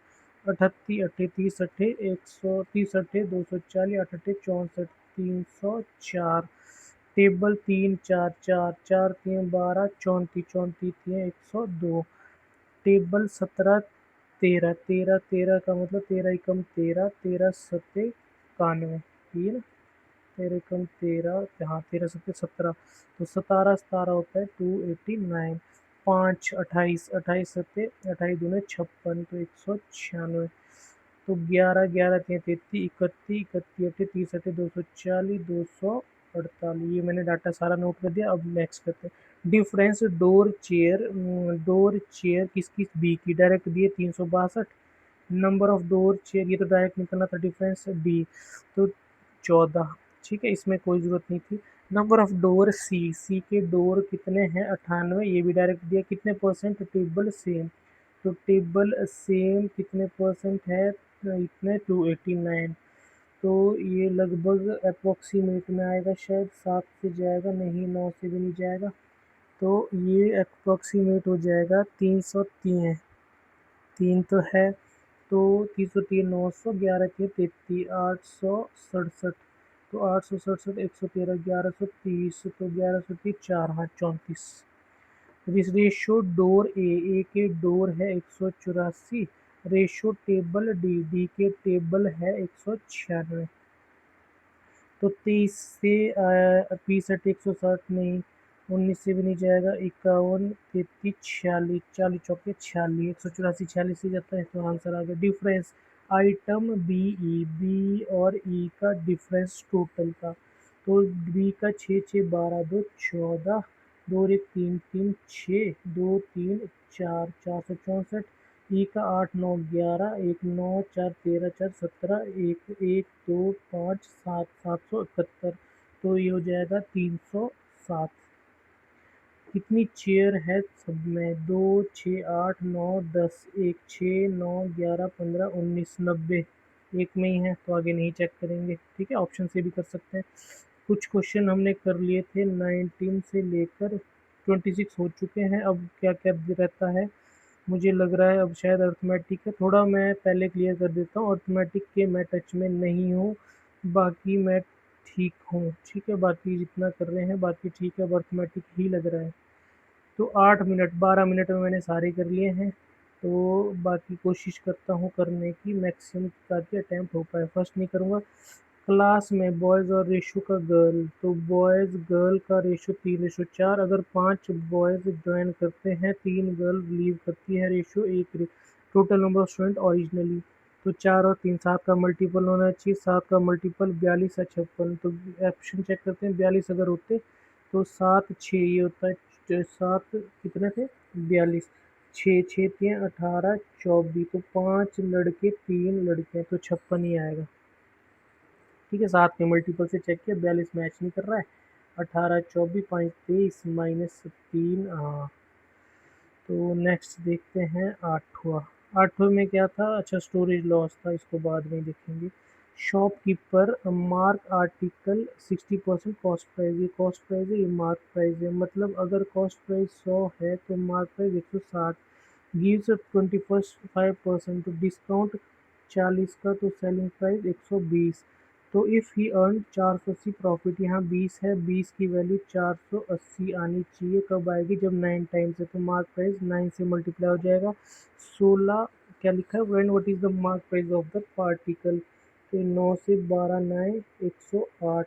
अठत्ती अट्ठे 30 अट्ठे 130 अट्ठे 240 8 अट्ठे 64 304। टेबल 3 4 4 4 3 12 34 34 3 102। टेबल 17 13 13 13 का मतलब 13 एकम 13 13 सत्ते 91, ठीक है। 13 एकम 13, हाँ 13 सत्ते 17, तो 17 17 होता है 289। 5 28 28 सत्ते 28 दूने 56, तो 196। तो 11 11 3 33 31 31 अट्ठे 30 अट्ठे 240 248। ये मैंने डाटा सारा नोट कर दिया। अब नेक्स्ट करते हैं डिफरेंस डोर चेयर किस किस बी की डायरेक्ट दिए 362। नंबर ऑफ डोर चेयर ये तो डायरेक्ट निकलना था, डिफरेंस डी तो 14, ठीक है, इसमें कोई ज़रूरत नहीं थी। नंबर ऑफ डोर सी के डोर कितने हैं 98, ये भी डायरेक्ट दिया। कितने परसेंट टेबल सेम, तो टेबल सेम कितने परसेंट है, इतने 289। तो ये लगभग अप्रोक्सीमेट में आएगा, शायद 7 से जाएगा नहीं, 9 से भी नहीं जाएगा, तो ये अप्रोक्सीमेट हो जाएगा 303। 3 तो है, तो 303 900 11 के 33 867, तो 867 113 1130, तो 1130 4 हाँ 34। रेशो डोर ए के डोर है 184, रेशो टेबल डी के टेबल है 196। तो 23 से 65 160 नहीं, 19 से भी नहीं जाएगा, 51 33 46 40 चौके 46, 184 46 से जाता है, तो आंसर आ गया। डिफरेंस आइटम बी और ई का डिफरेंस टोटल का, तो बी का 6 6 12 2 14, 2 1 3 3 6 2 3 4 464, ई का 8 9 11 1 9 4 13 4 17 1 1 2 5 7 771, तो ये हो जाएगा 307। कितनी चेयर है सब में, 2 6 8 9 10, 1 6 9 11 15 19 90, एक में ही है, तो आगे नहीं चेक करेंगे, ठीक है, ऑप्शन से भी कर सकते हैं। कुछ क्वेश्चन हमने कर लिए थे, 19 से लेकर 26 हो चुके हैं। अब क्या क्या रहता है, मुझे लग रहा है अब शायद अर्थमेटिक है, थोड़ा मैं पहले क्लियर कर देता हूँ, अर्थमेटिक के मैं टच में नहीं हूँ, बाकी मैं ठीक हूँ, ठीक है, बाकी जितना कर रहे हैं बाकी ठीक है, अब अर्थमेटिक ही लग रहा है। तो 8 मिनट 12 मिनट में मैंने सारे कर लिए हैं, तो बाकी कोशिश करता हूँ करने की मैक्सिमम ताकि अटैम्प्ट हो पाए। फर्स्ट नहीं करूँगा, क्लास में बॉयज़ और रेशो का गर्ल, तो बॉयज़ गर्ल का रेशो 3:4, अगर 5 बॉयज़ ज्वाइन करते हैं 3 गर्ल लीव करती है, ratio 1, total number of student originally, तो 4 और 3 7 का मल्टीपल होना चाहिए, 7 का मल्टीपल 42 है 56, तो ऑप्शन चेक करते हैं, 42 अगर होते तो 7 6 ये होता है, 7 कितने थे 42, 6 6 3 18 24, तो 5 लड़के 3 लड़के हैं, तो 56 ही आएगा, ठीक है। 7 के मल्टीपल से चेक किया, 42 मैच नहीं कर रहा है, 18 24 5 23 -3, हाँ। तो नेक्स्ट देखते हैं आठवां। आठवें में क्या था, अच्छा स्टोरेज लॉस था, इसको बाद में देखेंगे। Shopkeeper mark article 60% cost price, ये कॉस्ट प्राइस है, ये मार्क प्राइस है, मतलब अगर कॉस्ट प्राइस 100 है तो मार्क प्राइस 160, गिव्स 25% तो डिस्काउंट 40 का, तो सेलिंग प्राइस 120, तो इफ़ ही अर्न 480 प्रॉफिट, यहाँ 20 है, 20 की वैल्यू 480 आनी चाहिए, कब आएगी जब 9 टाइम्स है, तो मार्क प्राइस 9 से मल्टीप्लाई हो जाएगा। 16 क्या लिखा है, when what is the mark price of the particle, तो 9 से 12 9 108,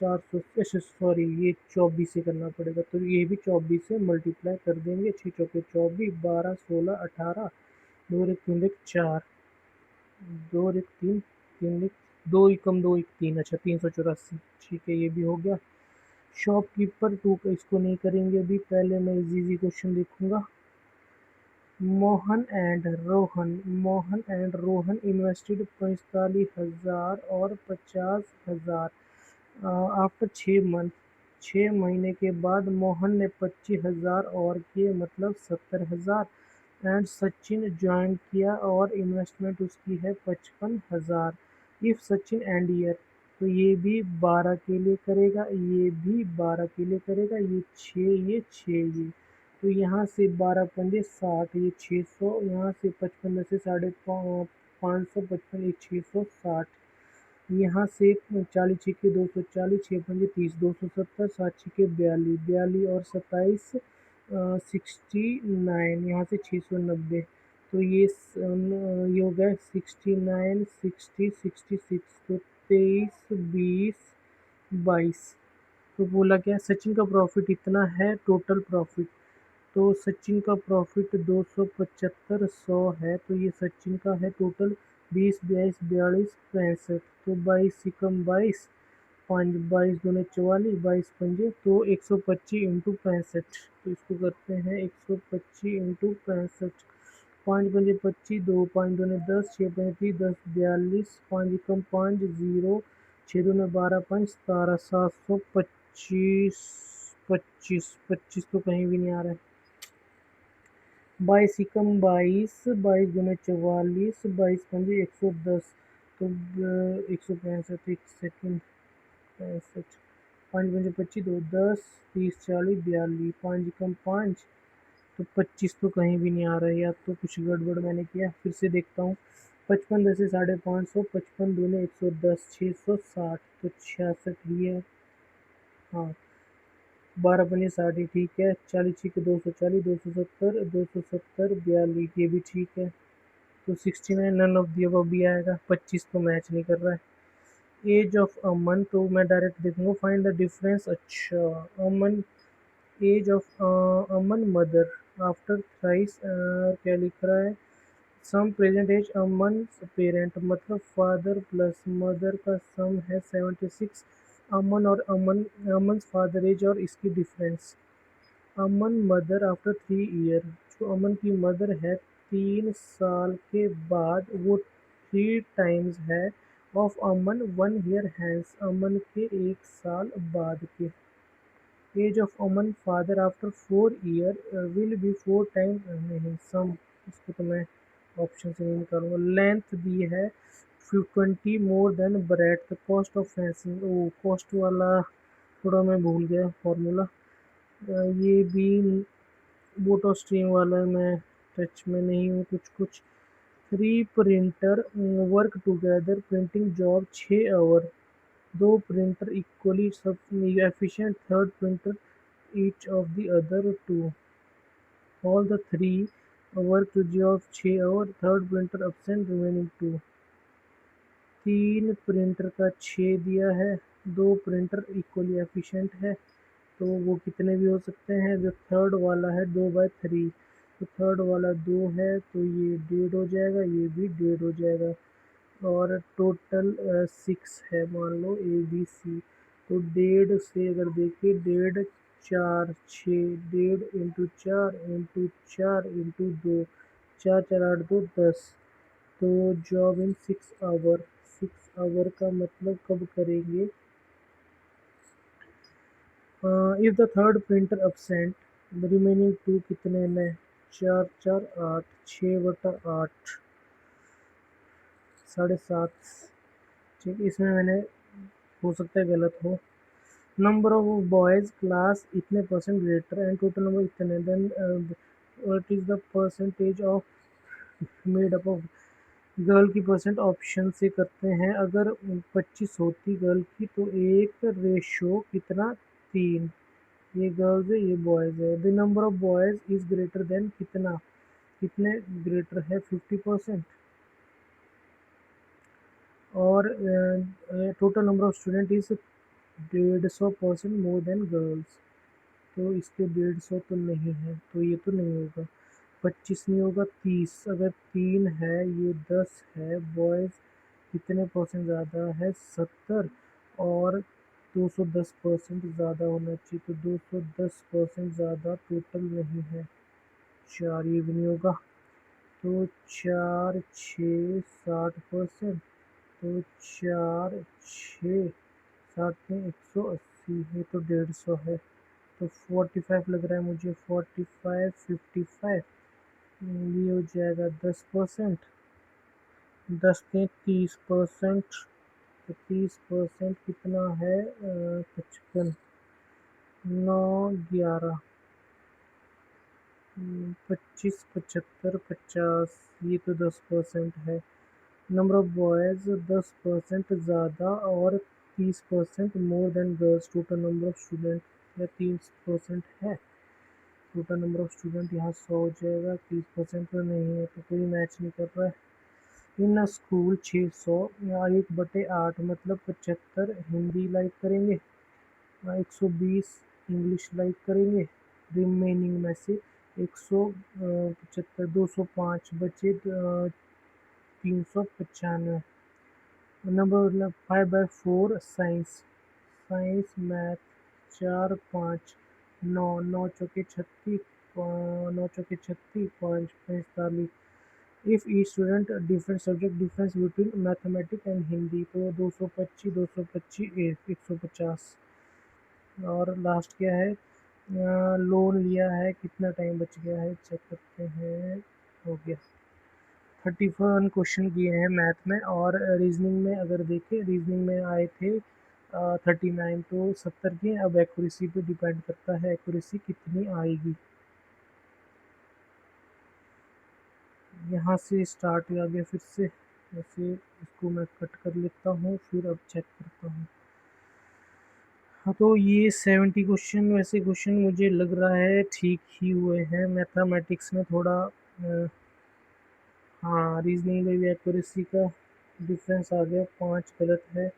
400 से, सॉरी ये 24 से करना पड़ेगा, तो ये भी 24 से मल्टीप्लाई कर देंगे। 6 चौके 24, 12 16 18, 2 एक 3 एक 4, 2 एक 3, 3 एक 2 एकम 2 एक 3, अच्छा 384। ठीक है, ये भी हो गया। शॉपकीपर 2 का इसको नहीं करेंगे अभी, पहले मैं इजी क्वेश्चन देखूंगा। मोहन एंड रोहन इन्वेस्टेड 45,000 और 50,000 आफ्टर 6 मंथ। 6 महीने के बाद मोहन ने 25,000 और किए, मतलब 70,000। एंड सचिन ज्वाइन किया और इन्वेस्टमेंट उसकी है 55,000। इफ सचिन एंड ईयर, तो ये भी 12 के लिए करेगा, ये भी 12 के लिए करेगा, ये 6, ये 6, ये तो यहाँ से 12 पंजे 60, ये 600, यहाँ से 55 से 550, ये 660, यहाँ से 40 छिके 240, 6 पंजे 30, 270, 7 छिके 42, 42 और 27 69, यहाँ से 690। तो ये हो गया 69 60 66, तो 23 20 22। तो बोला क्या, सचिन का प्रॉफिट इतना है टोटल प्रॉफिट, तो सचिन का प्रॉफिट 275 100 है, तो ये सचिन का है टोटल 20 22 42 65, तो 22 एकम 22, 5 22 दूने 44, 22 पंजे, तो 125 इंटू 65। तो इसको करते हैं 125 इंटू 65, 5 पंजे 25, 2 5 दूने 10, 6 पंजे 30, 10 42, 5 एकम 5 0, 6 दूने 12 5 17, 725, 25 25 तो कहीं भी नहीं आ रहा है। 22 एकम 22, 22 दूने 44, 22 पंजे 110, तो 165, एक सेकेंड, 65, 5 पंजे 25, 2 10, 30 40 42, 5 एकम 5, तो 25 तो कहीं भी नहीं आ रहा है, या तो कुछ गड़बड़ मैंने किया। फिर से देखता हूँ। 55 10 से 550, 55 दूने 110, 660, तो 66 ही है। हाँ, 12 पंजे 60 ठीक है, 40 छिके 240, 270, 270 42, ये भी ठीक है। तो 69 नन ऑफ दी अबव भी आएगा, 25 तो मैच नहीं कर रहा है। एज ऑफ अमन, तो मैं डायरेक्ट देखूंगा, फाइंड द डिफरेंस। अच्छा, Aman, age of Aman mother after thrice, क्या लिख रहा है, sum present age Aman parent, मतलब फादर प्लस मदर का सम है 76। अमन और अमन फादर एज और इसकी डिफरेंस। अमन मदर आफ्टर 3 ईयर, जो अमन की मदर है 3 साल के बाद, वो 3 टाइम्स है of Aman 1 year hence, Aman के 1 साल बाद के। Age of Aman father after 4 year will be 4 times, नहीं सम, इसको तो मैं ऑप्शन से नहीं निकालूंगा। लेंथ दी है 20 more than breadth, cost of fencing, ओ कॉस्ट वाला थोड़ा मैं भूल गया फॉर्मूला। ये भी बोटो स्ट्रीम वाला मैं टच में नहीं हूँ कुछ कुछ। 3 printer work together printing job 6 hour, 2 printer equally सब efficient, third printer each of the other two. All the three work to job 6 hour, third printer absent, remaining 2। 3 printer का 6 दिया है, 2 प्रिंटर इक्वली एफिशिएंट है, तो वो कितने भी हो सकते हैं। जो थर्ड वाला है 2/3, तो थर्ड वाला 2 है, तो ये 1.5 हो जाएगा, ये भी 1.5 हो जाएगा। और टोटल 6 है, मान लो ए बी सी, तो 1.5 से अगर देखिए 1.5 4 6, 1.5 इंटू 4 इंटू 4 इंटू 2, 4 4 8 2 10। तो जॉब इन 6 आवर, 6 आवर का मतलब कब करेंगे। If the third printer absent, the remaining 2 कितने में, 4 4 8, 6/8, 7.5। ठीक, इसमें मैंने, हो सकता है गलत हो। नंबर ऑफ बॉयज क्लास इतने percent greater and total number इतने, then what is the percentage of made up of girl की परसेंट, ऑप्शन से करते हैं। अगर 25 होती गर्ल की, तो एक रेशो कितना, 3, ये गर्ल्स है ये बॉयज़ है। The number of boys is greater then कितना, कितने ग्रेटर है, 50%। और total number of student is 150% more than girls, तो इसके 150 तो नहीं है, तो ये तो नहीं होगा। 25 नहीं होगा, 30, अगर 3 है, ये 10 है, बॉयज़ कितने परसेंट ज़्यादा है, 70, और 210% ज़्यादा होना चाहिए, तो 210% ज़्यादा टोटल नहीं है। 4 ये भी नहीं होगा, तो 4 6 60%, तो 4 6 60 में 180, ये तो 150 है, तो 45 लग रहा है मुझे, 45 55, ये हो जाएगा 10%, 10 में 30%, तो 30% कितना है, 55, 9 11, 25 75 50, ये तो 10% है। नंबर ऑफ बॉयज़ 10% ज़्यादा और 30% more than girls, total number of student या 30% है। टोटल नंबर ऑफ स्टूडेंट यहाँ 100 हो जाएगा, 30% तो नहीं है, तो कोई मैच नहीं कर रहा है। इन स्कूल 600 या 1/8 मतलब 75 हिंदी लाइक करेंगे, 120 इंग्लिश लाइक करेंगे, रिमेनिंग में से 175 205 बचे, 395। नंबर 5/4 साइंस, साइंस मैथ 4 5 9 9 चौके 36, 9 चौके 36 5 45। If each student different subject difference between mathematics and Hindi, तो 225 225 150। और लास्ट क्या है, लोन लिया है, कितना टाइम बच गया है चेक करते हैं, हो गया। 31 क्वेश्चन किए हैं मैथ में, और रीजनिंग में अगर देखें, रीजनिंग में आए थे 39, तो 70 के। अब एक्यूरेसी पे डिपेंड करता है एक्यूरेसी कितनी आएगी। यहाँ से स्टार्ट आ गया फिर से, वैसे इसको मैं कट कर लेता हूँ, फिर अब चेक करता हूँ। हाँ, तो ये 70 क्वेश्चन, वैसे क्वेश्चन मुझे लग रहा है ठीक ही हुए हैं। मैथमेटिक्स में थोड़ा हाँ, रीजनिंग में भी एक्यूरेसी का डिफरेंस आ गया, 5 गलत है।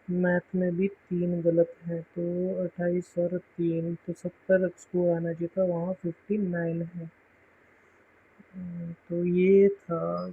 मैथ में भी 3 गलत है, तो 28 और 3, तो 70 स्कोर आना चाहिए था, वहाँ 59 है। तो ये था